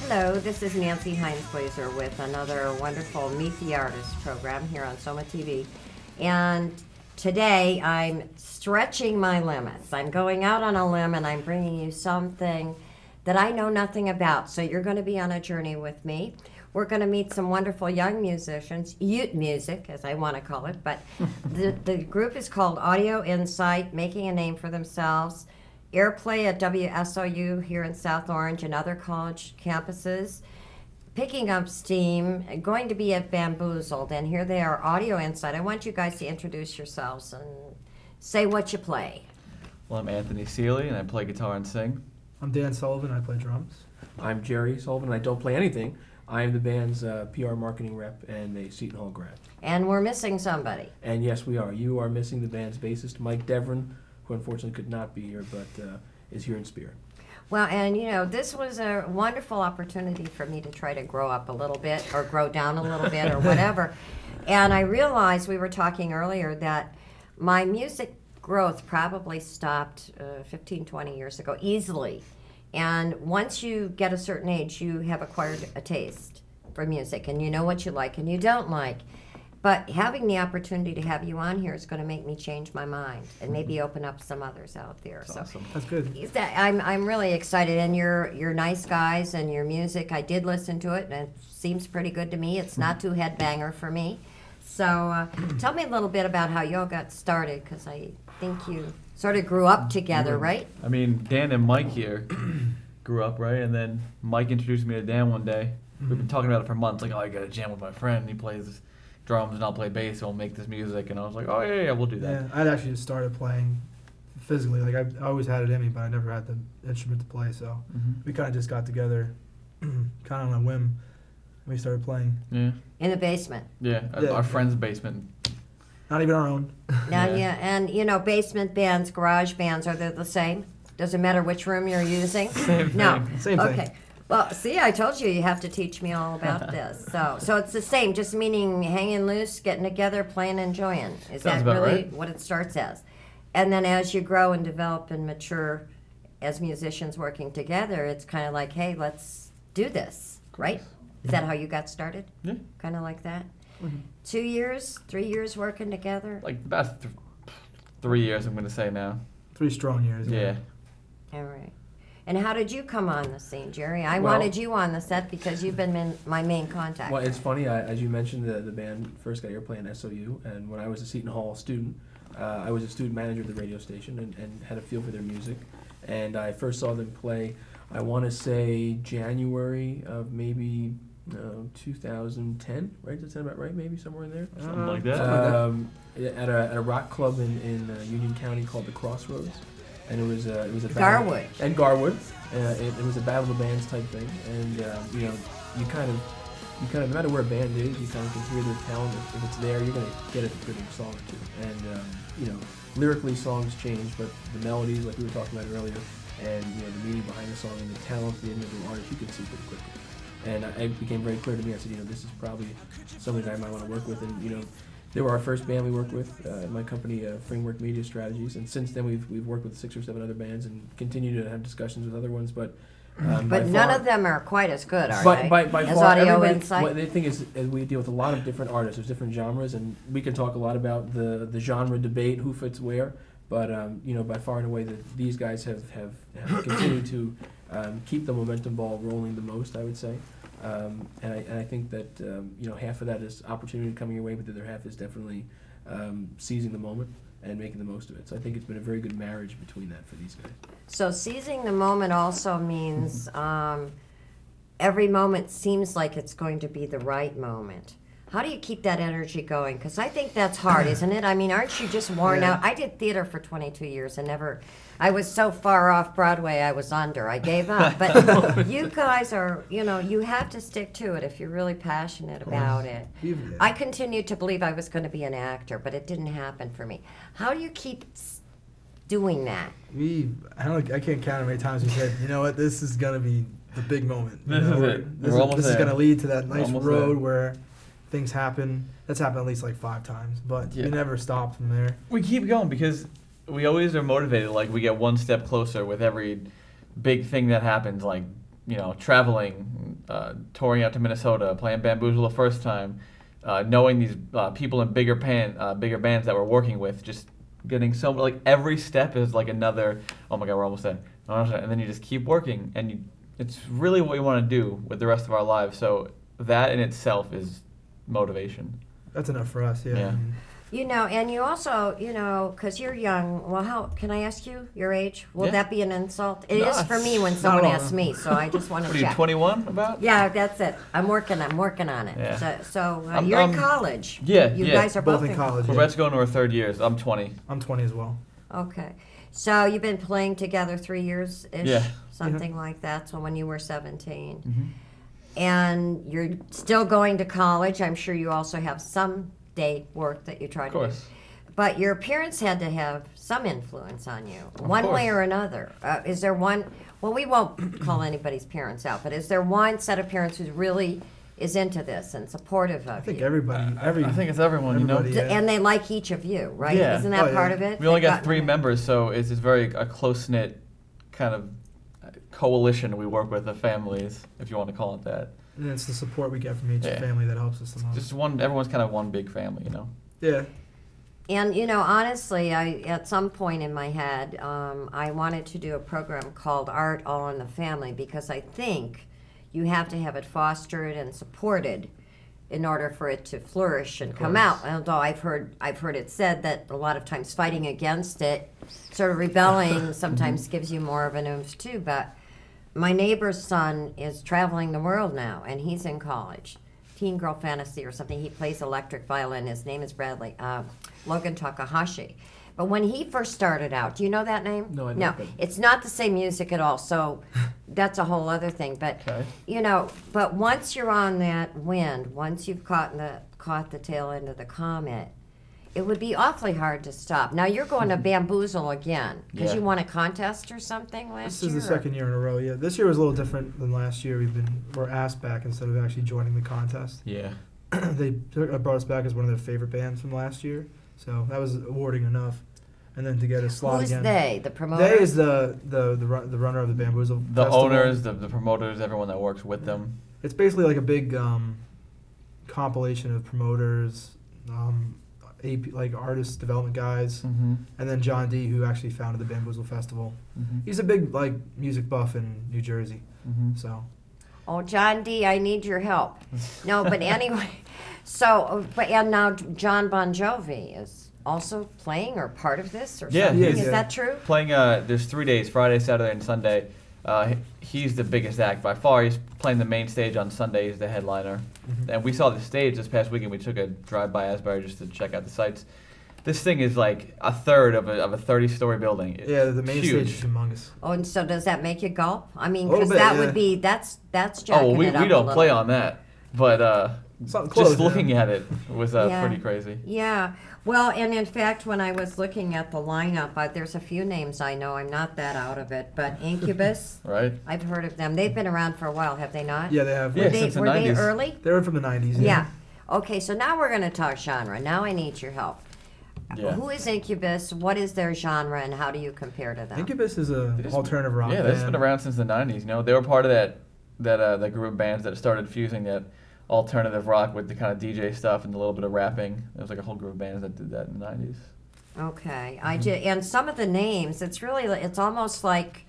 Hello, this is Nancy Heins-Glaser with another wonderful Meet the Artist program here on SOMAtv. And today I'm stretching my limits. I'm going out on a limb and I'm bringing you something that I know nothing about. So you're going to be on a journey with me. We're going to meet some wonderful young musicians, youth music as I want to call it, but the group is called Audio Insight, making a name for themselves. Airplay at WSOU here in South Orange and other college campuses, picking up steam, going to be at Bamboozled, and here they are, Audio Insight. I want you guys to introduce yourselves and say what you play. Well, I'm Anthony Celi, and I play guitar and sing. I'm Dan Sullivan, I play drums. I'm Jerry Sullivan, and I don't play anything. I am the band's PR marketing rep and a Seton Hall grad. And we're missing somebody. And yes, we are. You are missing the band's bassist, Mike Devrin, who unfortunately could not be here, but is here in spirit. Well, and you know, this was a wonderful opportunity for me to try to grow up a little bit, or grow down a little bit, or whatever. And I realized, we were talking earlier, that my music growth probably stopped 15, 20 years ago, easily. And once you get a certain age, you have acquired a taste for music, and you know what you like and you don't like. But having the opportunity to have you on here is going to make me change my mind and maybe open up some others out there. That's so awesome. That's good. I'm really excited, and you're nice guys, and your music, I did listen to it, and it seems pretty good to me. It's not too headbanger for me. So tell me a little bit about how you all got started, because I think you sort of grew up together, right? I mean, Dan and Mike here grew up, right? And then Mike introduced me to Dan one day. We've been talking about it for months, like, oh, I got to jam with my friend. He plays drums and I'll play bass, so we'll make this music. And I was like, oh, yeah, we'll do that. Yeah, I'd actually just started playing physically. Like, I always had it in me, but I never had the instrument to play. So we kind of just got together kind of on a whim. We started playing. Yeah. In the basement. Yeah, our friend's basement. Not even our own. Now, yeah, and you know, basement bands, garage bands, are they the same? Doesn't matter which room you're using? Same No. thing. Same thing. Okay. Well, see, I told you you have to teach me all about this. So it's the same, just meaning hanging loose, getting together, playing, enjoying. Is Sounds that about really right. what it starts as? And then as you grow and develop and mature as musicians working together, it's kind of like, hey, let's do this, right? Is that how you got started? Yeah. Kind of like that? 2 years, 3 years working together? Like about 3 years, I'm going to say now. 3 strong years. Yeah. All right. And how did you come on the scene, Jerry? I Well- wanted you on the set because you've been my main contact. Well, it's funny, as you mentioned, the band first got airplay in SOU, and when I was a Seton Hall student, I was a student manager at the radio station and had a feel for their music. And I first saw them play, I want to say January of maybe 2010, right? Does that sound about right? Maybe somewhere in there? Something like that. At a rock club in Union County called the Crossroads. And it was a battle. Garwood. And Garwood. It was a battle of the bands type thing, and you know, you kind of, no matter where a band is, you kind of can hear their talent. If it's there, you're gonna get a pretty song or two. And you know, lyrically songs change, but the melodies, like we were talking about earlier, and you know, the meaning behind the song and the talent of the individual artist, you can see pretty quickly. And it became very clear to me. I said, you know, this is probably something that I might want to work with, and you know. They were our first band we worked with in my company, Framework Media Strategies, and since then we've worked with 6 or 7 other bands and continue to have discussions with other ones. But none of them are quite as good, are they? By as far, Audio Insight? Well, the thing is we deal with a lot of different artists. There's different genres, and we can talk a lot about the genre debate, who fits where. But you know, by far and away, these guys have continued to keep the momentum ball rolling the most, I would say. And I think that you know, half of that is opportunity coming your way, but the other half is definitely seizing the moment and making the most of it. So I think it's been a very good marriage between that for these guys. So seizing the moment also means every moment seems like it's going to be the right moment. How do you keep that energy going? Because I think that's hard, isn't it? I mean, aren't you just worn out? I did theater for 22 years and I was so far off Broadway, I was under. I gave up. But you guys are, you know, you have to stick to it if you're really passionate about it. I continued to believe I was going to be an actor, but it didn't happen for me. How do you keep doing that? I can't count how many times we said, you know what, this is going to be the big moment. This is it. This is going to lead to that nice road where things happen. That's happened at least like 5 times, but we never stop from there. We keep going because we always are motivated. Like we get one step closer with every big thing that happens. Like traveling, touring out to Minnesota, playing Bamboozle the first time, knowing these people in bigger bands that we're working with, just getting so like every step is like another. Oh my God, we're almost there. And then you just keep working, and it's really what we want to do with the rest of our lives. So that in itself is motivation. That's enough for us. Yeah. Yeah. And you also, because you're young. Well, how can I ask you your age? Will Yeah. that be an insult? It No, is for me when not someone at all. asks me. So I just want to What are you, check. 21 about? Yeah, that's it. I'm working on it. Yeah. So I'm- you're in college. Yeah, You yeah. guys are Both in college. We're Yeah. about to go into our third years. I'm 20. I'm 20 as well. Okay. So you've been playing together 3 years-ish? Yeah. Something like that. So when you were 17. Mm-hmm. And you're still going to college. I'm sure you also have some day work that you try Of to do. course. But your parents had to have some influence on you, one course. way or another. Is there one? Well, we won't call anybody's parents out, but is there one set of parents who really is into this and supportive of I think you? everybody. I think it's everyone, everybody, yeah. And they like each of you, right? Yeah. Isn't that Oh, yeah. part of it? We only They've got gotten- 3 members, so it's very a close-knit kind of coalition we work with of families, if you want to call it that. And it's the support we get from each Yeah. family that helps us the most. Just everyone's kind of one big family, Yeah. And honestly, at some point in my head, I wanted to do a program called Art All in the Family because I think you have to have it fostered and supported in order for it to flourish and come out. Although I've heard it said that a lot of times fighting against it, sort of rebelling, sometimes gives you more of an oomph too. But my neighbor's son is traveling the world now, and he's in college. Teen Girl Fantasy or something. He plays electric violin. His name is Logan Takahashi. But when he first started out, do you know that name? No, I don't, No, but- it's not the same music at all. So that's a whole other thing. But Okay. but once you're on that wind, once you've caught the tail end of the comet, it would be awfully hard to stop. Now you're going to Bamboozle again because Yeah. you won a contest or something last This year. is the second year in a row. Yeah. This year was a little different than last year. We're asked back instead of actually joining the contest. Yeah. They brought us back as one of their favorite bands from last year. So that was awarding enough. And then to get a slot Who's again. they? The promoter? They is the runner of the Bamboozle The Festival. owners, the promoters, everyone that works with them. It's basically like a big compilation of promoters, like artist development guys, Mm-hmm. and then John D, who actually founded the Bamboozle Festival. Mm-hmm. He's a big music buff in New Jersey. Mm-hmm. So Oh, John D, I need your help. No, but anyway, and now John Bon Jovi is also playing or part of this or Yeah, something. he Is is. that true? Playing, there's 3 days, Friday, Saturday, and Sunday. He's the biggest act by far. He's playing the main stage on Sunday. He's the headliner. And we saw the stage this past weekend. We took a drive by Asbury just to check out the sights. This thing is like a third of a 30-story building. It's yeah, the main huge. stage is humongous. Oh, and so does that make you gulp? I mean, A little because bit, that yeah. would be that's Oh, jacking well, we it up a don't little. play on that, but Something close, just yeah. looking at it was Yeah. pretty crazy. Yeah. Well, and in fact, when I was looking at the lineup, there's a few names I know. I'm not that out of it, but Incubus, Right? I've heard of them. They've been around for a while, have they not? Yeah, they have. Yeah, Were since the were they 90s. early? They were from the 90s. Yeah. Okay, so now we're going to talk genre. Now I need your help. Yeah. Who is Incubus? What is their genre, and how do you compare to them? Incubus is a They just- alternative rock Yeah, band. that's been around since the 90s. They were part of that group of bands that started fusing that alternative rock with the kind of DJ stuff and a little bit of rapping. There was like a whole group of bands that did that in the 90s. Okay, and some of the names, it's almost like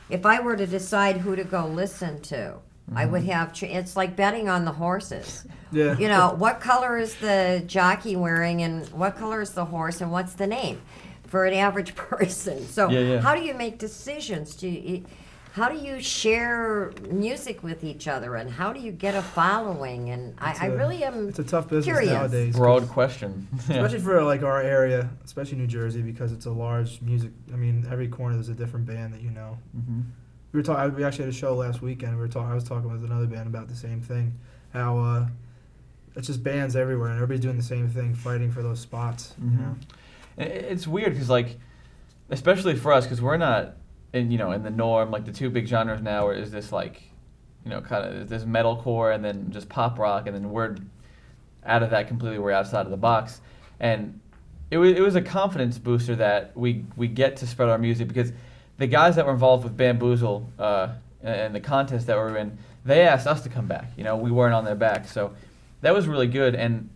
if I were to decide who to go listen to, I would have. It's like betting on the horses. Yeah. What color is the jockey wearing, and what color is the horse, and what's the name for an average person? So, Yeah. how do you make decisions? How do you share music with each other, and how do you get a following? And I really am. It's a tough business curious. nowadays. Broad question. Yeah. Especially for our area, especially New Jersey, because it's a large music. I mean, every corner there's a different band that you know. Mm-hmm. We actually had a show last weekend. I was talking with another band about the same thing. How it's just bands everywhere, and everybody's doing the same thing, fighting for those spots. You know? It's weird because, especially for us, because we're not in the norm. Like the 2 big genres now is this kind of this metalcore and then just pop rock, and then we're out of that completely. We're outside of the box, and it was a confidence booster that we get to spread our music, because the guys that were involved with Bamboozle and the contest that we were in, they asked us to come back. You know, we weren't on their back, so that was really good. And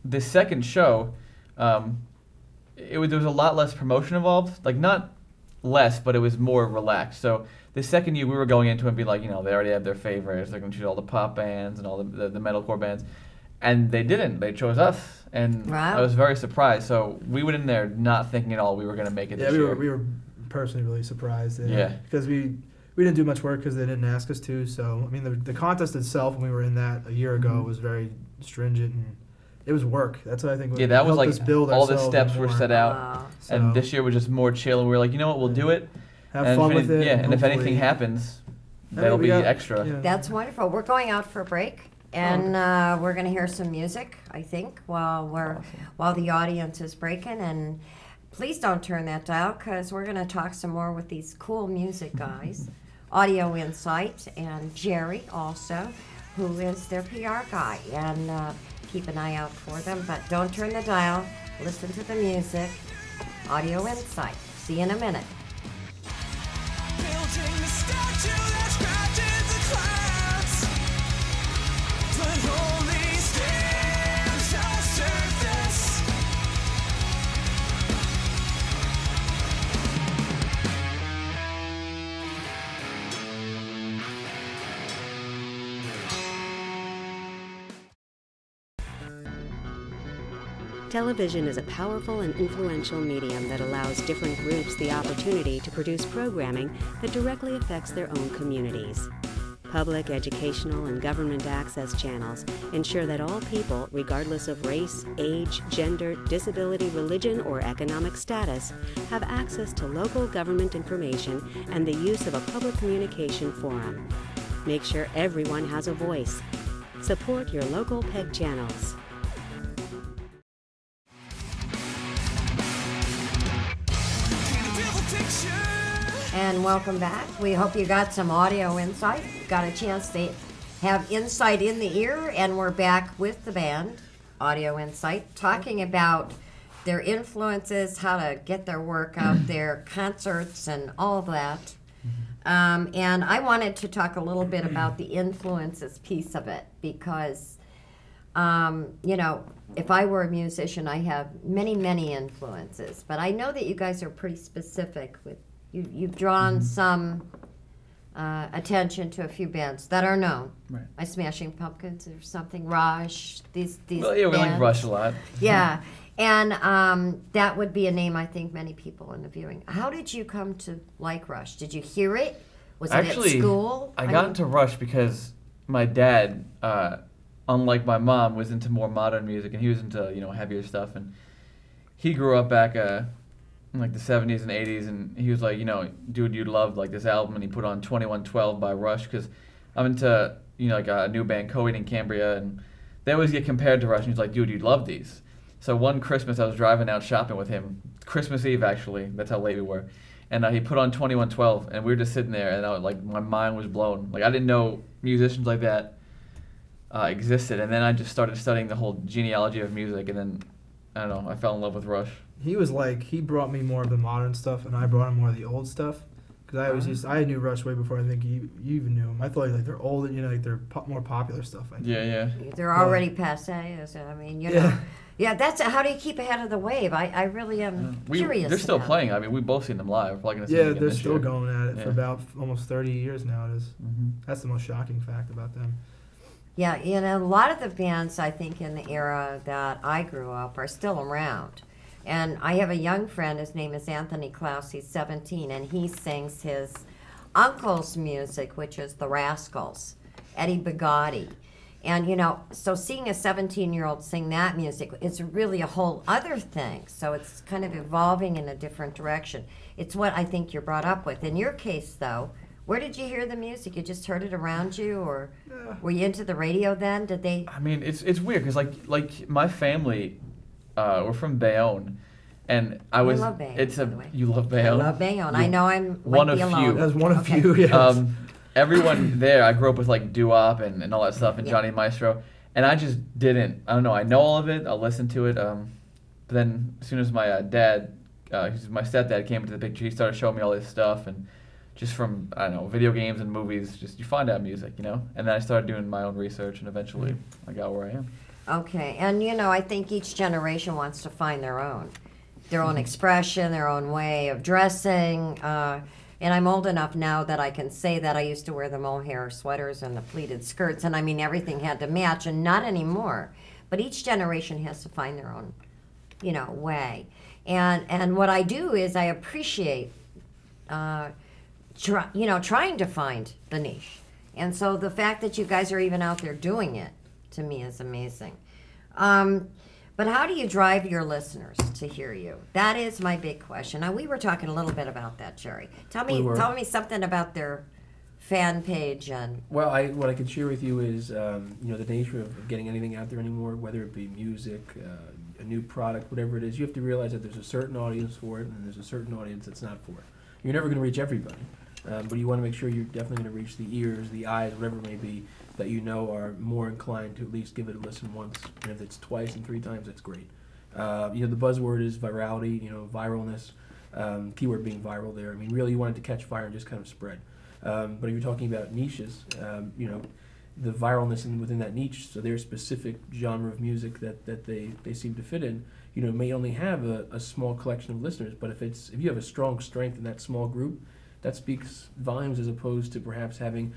the second show, there was a lot less promotion involved. Like, not less, but it was more relaxed. So the second year we were going into it and be like, you know, they already have their favorites. They're going to choose all the pop bands and all the metalcore bands. And they didn't. They chose us. And Wow. I was very surprised. So we went in there not thinking at all we were going to make it this year. we were personally really surprised. Yeah. Because we didn't do much work because they didn't ask us to. So, I mean, the contest itself, when we were in that a year ago, was very stringent, and it was work. That's what I think. Yeah, that was helped like us build all the ourselves steps were more. set out. Wow. And So, this year was just more chill. And we were like, you know what, we'll do it. have and fun if with it. Yeah, and if anything hopefully- happens, I mean, that'll we be got- extra. yeah. That's wonderful. We're going out for a break, and we're going to hear some music, I think, while the audience is breaking. And please don't turn that dial, because we're going to talk some more with these cool music guys, Audio Insight, and Jerry also, who is their PR guy. And keep an eye out for them. But don't turn the dial. Listen to the music. Audio Insight. See you in a minute. Building the statue that's trapped in the clouds, but only skims our surface. Television is a powerful and influential medium that allows different groups the opportunity to produce programming that directly affects their own communities. Public, educational, and government access channels ensure that all people, regardless of race, age, gender, disability, religion, or economic status, have access to local government information and the use of a public communication forum. Make sure everyone has a voice. Support your local PEG channels. And welcome back. We hope you got some audio insight, got a chance to have insight in the ear, and we're back with the band, Audio Insight, talking about their influences, how to get their work out there, concerts, and all of that. And I wanted to talk a little bit about the influences piece of it, because, you know, if I were a musician, I have many, many influences. But I know that you guys are pretty specific with, you've drawn some attention to a few bands that are known. Right. Like Smashing Pumpkins or something, Rush, these Well, yeah, we like bands. Rush a lot. Yeah, and that would be a name I think many people in the viewing. How did you come to like Rush? Did you hear it? Was it Actually, at school? I got mean, into Rush because my dad, unlike my mom, was into more modern music, and he was into, you know, heavier stuff. And he grew up back in like the 70s and 80s, and he was like, you know, dude, you'd love like this album, and he put on 2112 by Rush, because I'm into, you know, like a new band, Coheed and Cambria, and they always get compared to Rush, and he's like, dude, you'd love these. So one Christmas I was driving out shopping with him, Christmas Eve actually, that's how late we were, and he put on 2112, and we were just sitting there, and I was, like, my mind was blown. Like, I didn't know musicians like that existed, and then I just started studying the whole genealogy of music, and then, I don't know, I fell in love with Rush. He was like, he brought me more of the modern stuff, and I brought him more of the old stuff. Because I always I knew Rush way before I think you even knew him. I thought like they're old, you know, like they're more popular stuff. I think. Yeah. they're already passe. I mean, you know. Yeah. Yeah, that's how do you keep ahead of the wave? I really am curious. They're still about it. playing. I mean, we've both seen them live. We're probably gonna see Yeah, them again they're this still year. going at it Yeah. for about almost 30 years now. It is. Mm-hmm. That's the most shocking fact about them. Yeah, you know, a lot of the bands I think in the era that I grew up are still around. And I have a young friend, his name is Anthony Klaus, he's 17, and he sings his uncle's music, which is the Rascals, Eddie Bugatti. And, you know, so seeing a 17-year-old sing that music is really a whole other thing. So it's kind of evolving in a different direction. It's what I think you're brought up with. In your case, though, where did you hear the music? You just heard it around you, or were you into the radio then? Did they? I mean, it's weird because like my family, we're from Bayonne, and I was. love Bayonne, It's by a the way. you love I Bayonne. love Bayonne. I know I'm one might be of few. alone. That's one of Okay. few. Yes. Everyone there, I grew up with like doo-wop and all that stuff, and Yeah. Johnny Maestro, and I just didn't. I don't know. I know all of it. I'll listen to it. But then as soon as my my stepdad came into the picture, he started showing me all this stuff, and just from, I don't know, video games and movies, just you find out music, you know? And then I started doing my own research, and eventually I got where I am. Okay, and I think each generation wants to find their own expression, their own way of dressing. And I'm old enough now that I can say that I used to wear the mohair sweaters and the pleated skirts, and I mean everything had to match, and not anymore. But each generation has to find their own, way. And what I do is I appreciate, trying to find the niche. And so the fact that you guys are even out there doing it, to me, is amazing. But how do you drive your listeners to hear you? That is my big question. Now, we were talking a little bit about that, Jerry. Tell me something about their fan page and. Well, what I can share with you is, the nature of getting anything out there anymore, whether it be music, a new product, whatever it is, you have to realize that there's a certain audience for it, and there's a certain audience that's not for it. You're never going to reach everybody, but you want to make sure you're definitely going to reach the ears, the eyes, whatever it may be, that are more inclined to at least give it a listen once, and if it's twice and 3 times, that's great. The buzzword is virality, viralness, keyword being viral there. I mean, really you want it to catch fire and just kind of spread. But if you're talking about niches, the viralness within that niche, so their specific genre of music that they seem to fit in, may only have a small collection of listeners, but if you have a strong strength in that small group, that speaks volumes as opposed to perhaps having,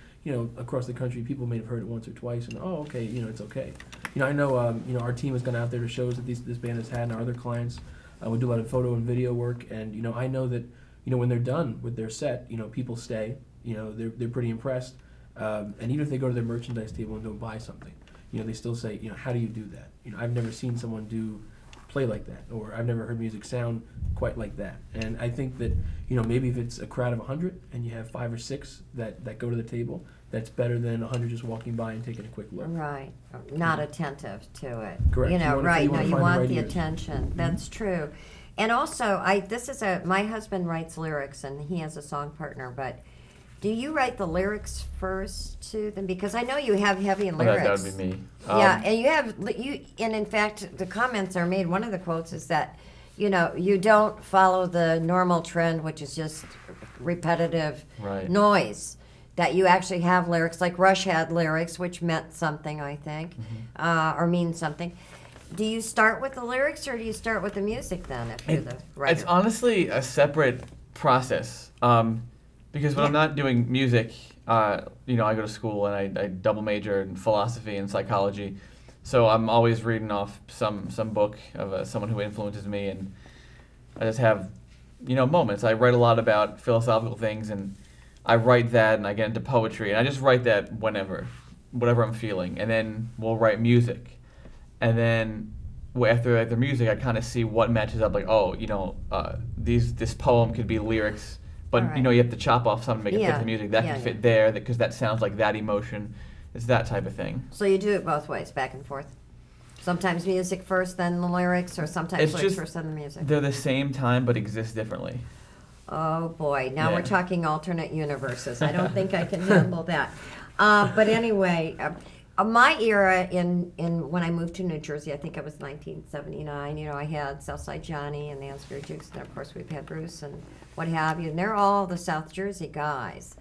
across the country, people may have heard it once or twice and, oh, okay, it's okay. I know, our team has gone out there to shows that this band has had, and our other clients, we do a lot of photo and video work, and, I know that, when they're done with their set, people stay, they're pretty impressed, and even if they go to their merchandise table and don't buy something, they still say, how do you do that? I've never seen someone play like that, or I've never heard music sound quite like that. And I think that, maybe if it's a crowd of 100 and you have 5 or 6 that go to the table, that's better than 100 just walking by and taking a quick look. Right. Not attentive to it. Correct. You want the attention. Mm-hmm. That's true. And also, my husband writes lyrics, and he has a song partner, but do you write the lyrics first to them? Because I know you have heavy lyrics. That would be me. Yeah, and and in fact, the comments are made. One of the quotes is that, you don't follow the normal trend, which is just repetitive noise. That you actually have lyrics, like Rush had lyrics, which meant something, I think, or means something. Do you start with the lyrics, or do you start with the music then, if you're the writer? It's honestly a separate process. Because when I'm not doing music, I go to school and I double major in philosophy and psychology. So I'm always reading off some book of someone who influences me, and I just have, moments. I write a lot about philosophical things, and I write that, and I get into poetry, and I just write that whatever I'm feeling. And then we'll write music. And then after the music, I kind of see what matches up, like, this poem could be lyrics. But, you have to chop off something to make it fit the music. That can fit there because that sounds like that emotion. It's that type of thing. So you do it both ways, back and forth? Sometimes music first, then the lyrics, or sometimes lyrics first, then the music? They're the same time but exist differently. Oh, boy. Now we're talking alternate universes. I don't think I can handle that. But anyway, my era when I moved to New Jersey, I think it was 1979, I had Southside Johnny and the Ansbury Jukes, and of course we've had Bruce and what have you, and they're all the South Jersey guys.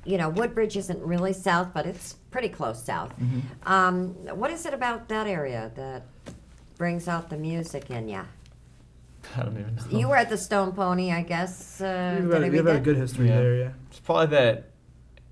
Woodbridge isn't really south, but it's pretty close south. Mm-hmm. What is it about that area that brings out the music in you? I don't even know. You were at the Stone Pony, I guess. You've had a good history there, yeah. It's probably that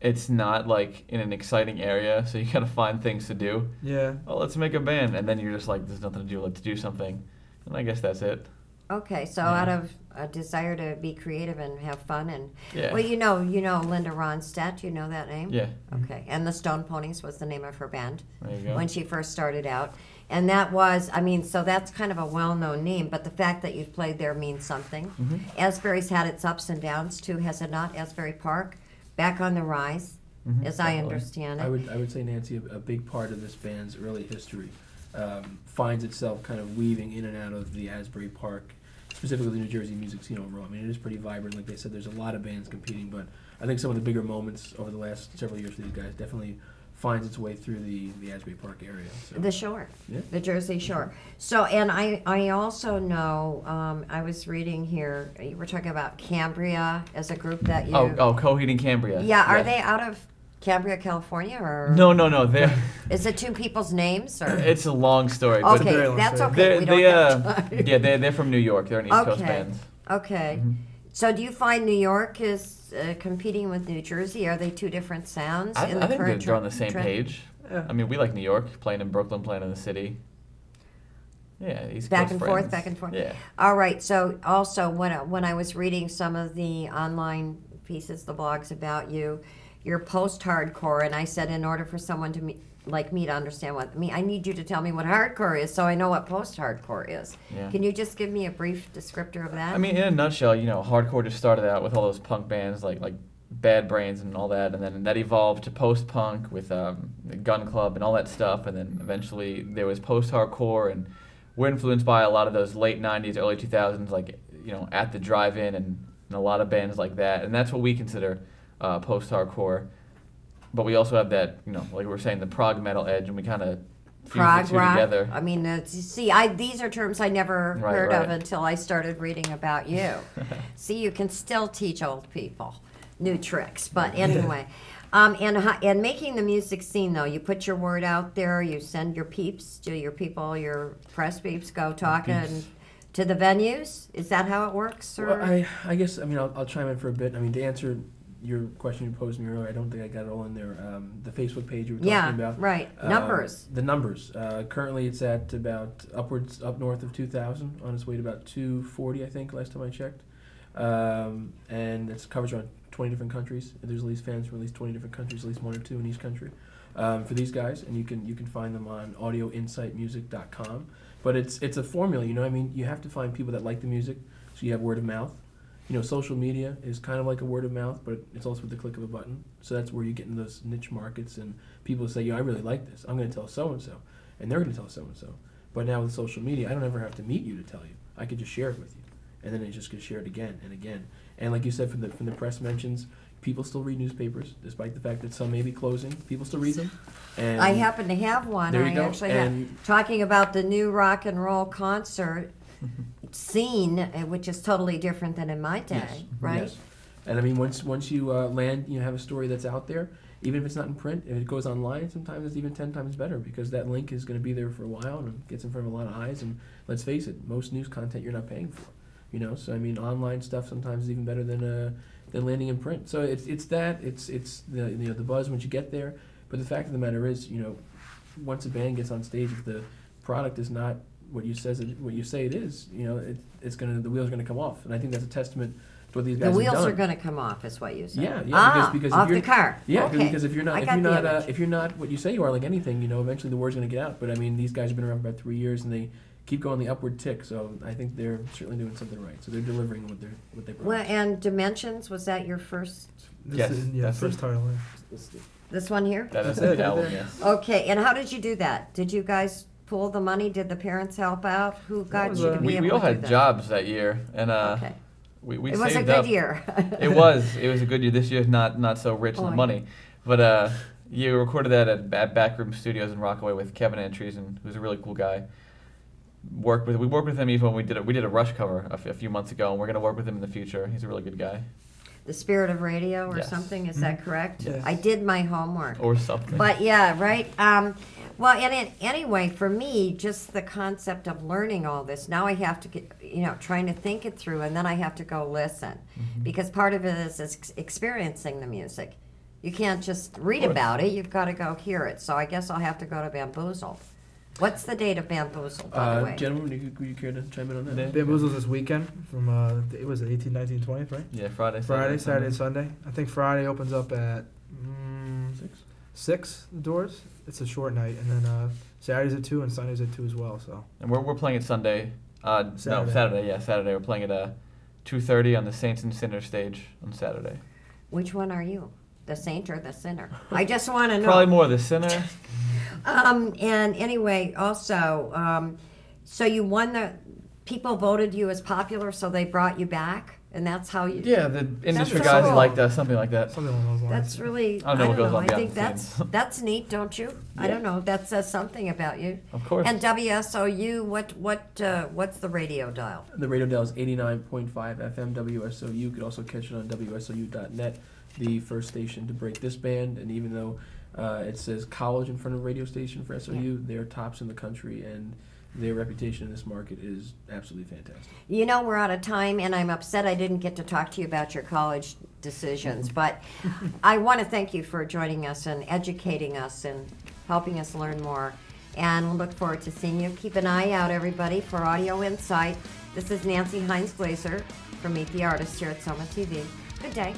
it's not like in an exciting area, so you gotta find things to do. Yeah. Oh, let's make a band, and then you're just like, there's nothing to do. Let's do something, and I guess that's it. Okay, so out of a desire to be creative and have fun, and well, Linda Ronstadt, you know that name? Yeah. Okay, and the Stone Ponies was the name of her band There you go. when she first started out, and that was, so that's kind of a well-known name, but the fact that you've played there means something. Mm-hmm. Asbury's had its ups and downs too, has it not? Asbury Park, back on the rise, as I understand it. I would say, Nancy, a big part of this band's early history finds itself kind of weaving in and out of the Asbury Park, specifically the New Jersey music scene overall. I mean, it is pretty vibrant. Like they said, there's a lot of bands competing, but I think some of the bigger moments over the last several years for these guys, definitely finds its way through the Asbury Park area. So. The shore, Yeah. the Jersey Shore. So, and I also know, I was reading here, you were talking about Cambria as a group that you... Coheed and Cambria. Yeah, are Yes. they out of Cambria, California, or... No. They're Is it two people's names, or... it's a long story. But Okay, very long that's story. okay, we don't have time. yeah, they're from New York. They're an East Coast Okay. band. Okay. So do you find New York is competing with New Jersey? Are they two different sounds I in the think current they're on the same trend? page. Yeah. I mean, we like New York, playing in Brooklyn, playing in the city. Yeah, East Back Coast and friends. forth, back and forth. Yeah. All right. So also, when I was reading some of the online pieces, the blogs about you, you're post-hardcore, and I said in order for someone to like me to understand what I need you to tell me what hardcore is, so I know what post-hardcore is. Yeah. Can you just give me a brief descriptor of that? I mean, in a nutshell, you know, hardcore just started out with all those punk bands like Bad Brains and all that, and then that evolved to post-punk with Gun Club and all that stuff, and then eventually there was post-hardcore, and we're influenced by a lot of those late 90s, early 2000s, like, you know, At the Drive-In and a lot of bands like that, and that's what we consider post-hardcore. But we also have that, you know, like we were saying, the prog metal edge, and we kind of fuse Prog the two rock. together. I mean, these are terms I never Right, heard of right. until I started reading about you. See, you can still teach old people new tricks. But anyway, and making the music scene though, you put your word out there. You send your peeps, do your people, your press peeps, go talking to the venues. Is that how it works? Or? Well, I guess, I mean, I'll chime in for a bit. I mean, to answer your question you posed me earlier, I don't think I got it all in there. The Facebook page you were talking about. Right. Numbers. The numbers. Currently it's at about up north of 2,000, on its way to about 240, I think, last time I checked. And it's coverage on 20 different countries. There's at least fans from at least 20 different countries, at least one or two in each country. For these guys, and you can find them on audioinsightmusic.com. But it's a formula, you know. I mean, you have to find people that like the music, so you have word of mouth. You know, social media is kind of like a word of mouth, but it's also with the click of a button. So that's where you get in those niche markets, and people say, I really like this. I'm going to tell so-and-so, and they're going to tell so-and-so. But now with social media, I don't ever have to meet you to tell you. I could just share it with you, and then it just gets shared again and again. And like you said, from the press mentions, people still read newspapers, despite the fact that some may be closing. People still read them. And I happen to have one. There you I go. actually have. And- Talking about the new rock and roll concert scene, which is totally different than in my day, Yes. right? Yes. And I mean, once you land, you have a story that's out there. Even if it's not in print, if it goes online, sometimes it's even 10 times better, because that link is going to be there for a while and it gets in front of a lot of eyes. And let's face it, most news content you're not paying for, you know. So I mean, online stuff sometimes is even better than landing in print. So it's the the buzz once you get there. But the fact of the matter is, you know, once a band gets on stage, if the product is not what you say it is, you know, the wheels are gonna come off. And I think that's a testament to what these guys The have wheels done. are going to come off, is what you said. Yeah, because off if you're, the car. Yeah, okay. because if you're I got the image. if you're not what you say you are, like anything, you know, eventually the word's gonna get out. But I mean, these guys have been around for about 3 years, and they keep going the upward tick. So I think they're certainly doing something right. So they're delivering what they promised. Well, and Dimensions, was that your first? This is, yeah, that's first it. title. This one here? That is That's the it. album, yes. Okay, and how did you do that? Did you guys pool the money? Did the parents help out? Who got was you to a- be We able all to do had that? jobs that year, and Okay. we It was a saved good up. year. It was a good year. This year's not so rich in Boy. the money, but you recorded that at Backroom Studios in Rockaway with Kevin Antreason, who's a really cool guy. We worked with him even when we did a Rush cover a few months ago, and we're gonna work with him in the future. He's a really good guy, The Spirit of Radio or Yes. something, is that correct? Yes. I did my homework. or something. But yeah, right. Well, and anyway, for me, just the concept of learning all this, now I have to get, trying to think it through, and then I have to go listen, because part of it is experiencing the music. You can't just read about it; you've got to go hear it. So I guess I'll have to go to Bamboozled. What's the date of Bamboozled, by the way? Gentlemen, would you care to chime in on that? Yeah. Bamboozles this weekend from it was 18, 19, 20th, right? Yeah, Friday, Saturday, Sunday. I think Friday opens up at 6. The doors. It's a short night, and then Saturday's at 2 and Sunday's at 2 as well. So And we're playing it Sunday. No, Saturday. Saturday. Yeah, Saturday. We're playing at 2:30 on the Saints and Sinners stage on Saturday. Which one are you, the saint or the sinner? I just want to know. Probably more the sinner. And anyway, also, so you won people voted you as popular, so they brought you back and that's how you. Yeah, the industry so guys cool. like that, something like that. Something along those lines. That's really. I don't know what goes on I behind think the that's scenes. that's neat, don't you? I don't know. That says something about you. Of course. And WSOU, what's the radio dial? The radio dial is 89.5 FM WSOU. You could also catch it on WSOU.net, the first station to break this band. And even though it says college in front of radio station for SOU, they're tops in the country, and their reputation in this market is absolutely fantastic. You know, we're out of time, and I'm upset I didn't get to talk to you about your college decisions, but I want to thank you for joining us and educating us and helping us learn more. And we'll look forward to seeing you. Keep an eye out, everybody, for Audio Insight. This is Nancy Heins-Glaser from Meet the Artist here at SOMAtv. Good day.